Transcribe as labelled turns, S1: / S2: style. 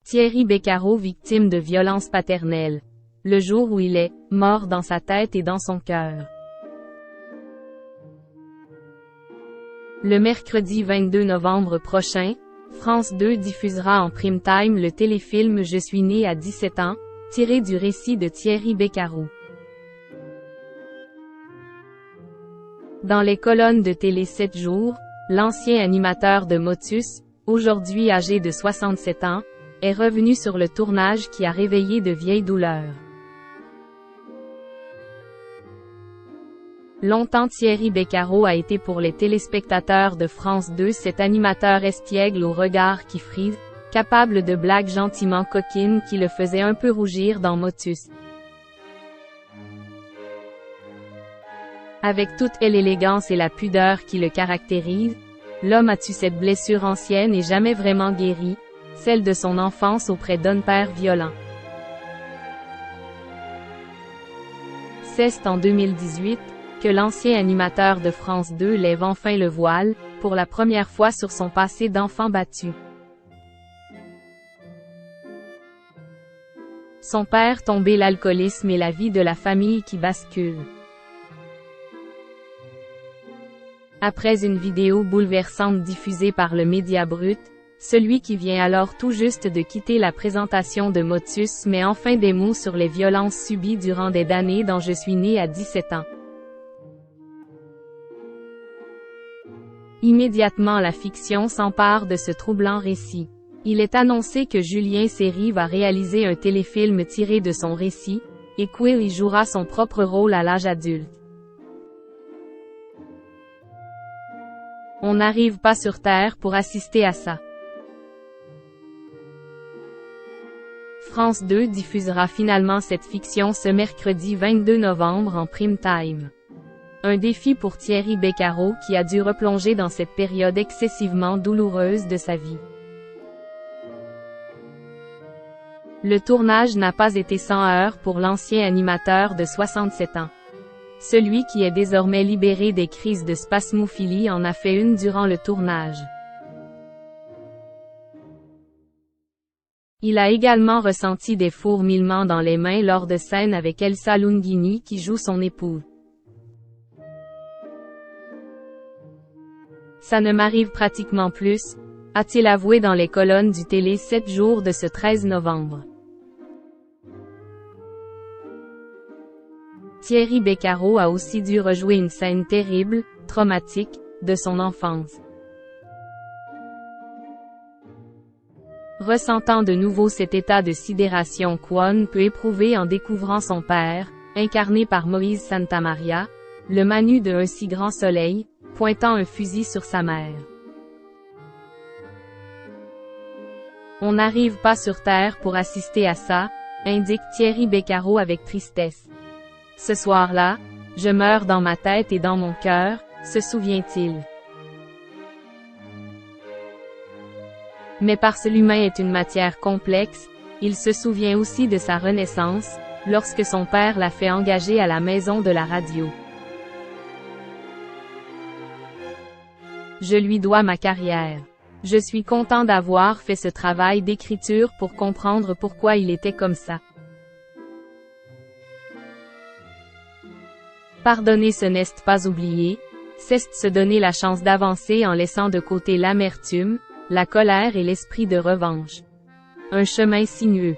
S1: Thierry Beccaro victime de violences paternelles. Le jour où il est mort dans sa tête et dans son cœur. Le mercredi 22 novembre prochain, France 2 diffusera en prime time le téléfilm Je suis né à 17 ans, tiré du récit de Thierry Beccaro. Dans les colonnes de télé 7 jours, l'ancien animateur de Motus, aujourd'hui âgé de 67 ans, est revenu sur le tournage qui a réveillé de vieilles douleurs. Longtemps Thierry Beccaro a été pour les téléspectateurs de France 2 cet animateur espiègle au regard qui frise, capable de blagues gentiment coquines qui le faisaient un peu rougir dans Motus. Avec toute l'élégance et la pudeur qui le caractérisent, l'homme a eu cette blessure ancienne et jamais vraiment guérie, celle de son enfance auprès d'un père violent. C'est en 2018 que l'ancien animateur de France 2 lève enfin le voile, pour la première fois sur son passé d'enfant battu. Son père tombé, l'alcoolisme et la vie de la famille qui bascule. Après une vidéo bouleversante diffusée par le Média Brut, celui qui vient alors tout juste de quitter la présentation de Motus met enfin des mots sur les violences subies durant des années dans Je suis né à 17 ans. Immédiatement la fiction s'empare de ce troublant récit. Il est annoncé que Julien Seri va réaliser un téléfilm tiré de son récit, et Quill y jouera son propre rôle à l'âge adulte. On n'arrive pas sur Terre pour assister à ça. France 2 diffusera finalement cette fiction ce mercredi 22 novembre en prime time. Un défi pour Thierry Beccaro qui a dû replonger dans cette période excessivement douloureuse de sa vie. Le tournage n'a pas été sans heurts pour l'ancien animateur de 67 ans. Celui qui est désormais libéré des crises de spasmophilie en a fait une durant le tournage. Il a également ressenti des fourmillements dans les mains lors de scènes avec Elsa Lunghini qui joue son épouse. Ça ne m'arrive pratiquement plus, a-t-il avoué dans les colonnes du Télé 7 jours de ce 13 novembre. Thierry Beccaro a aussi dû rejouer une scène terrible, traumatique, de son enfance. Ressentant de nouveau cet état de sidération qu'On peut éprouver en découvrant son père, incarné par Moïse Santamaria, le Manu de Un si grand soleil, pointant un fusil sur sa mère. On n'arrive pas sur Terre pour assister à ça, indique Thierry Beccaro avec tristesse. Ce soir-là, je meurs dans ma tête et dans mon cœur, se souvient-il. Mais parce que l'humain est une matière complexe, il se souvient aussi de sa renaissance, lorsque son père l'a fait engager à la maison de la radio. Je lui dois ma carrière. Je suis content d'avoir fait ce travail d'écriture pour comprendre pourquoi il était comme ça. Pardonner ce n'est pas oublier, c'est se donner la chance d'avancer en laissant de côté l'amertume, la colère et l'esprit de revanche. Un chemin sinueux.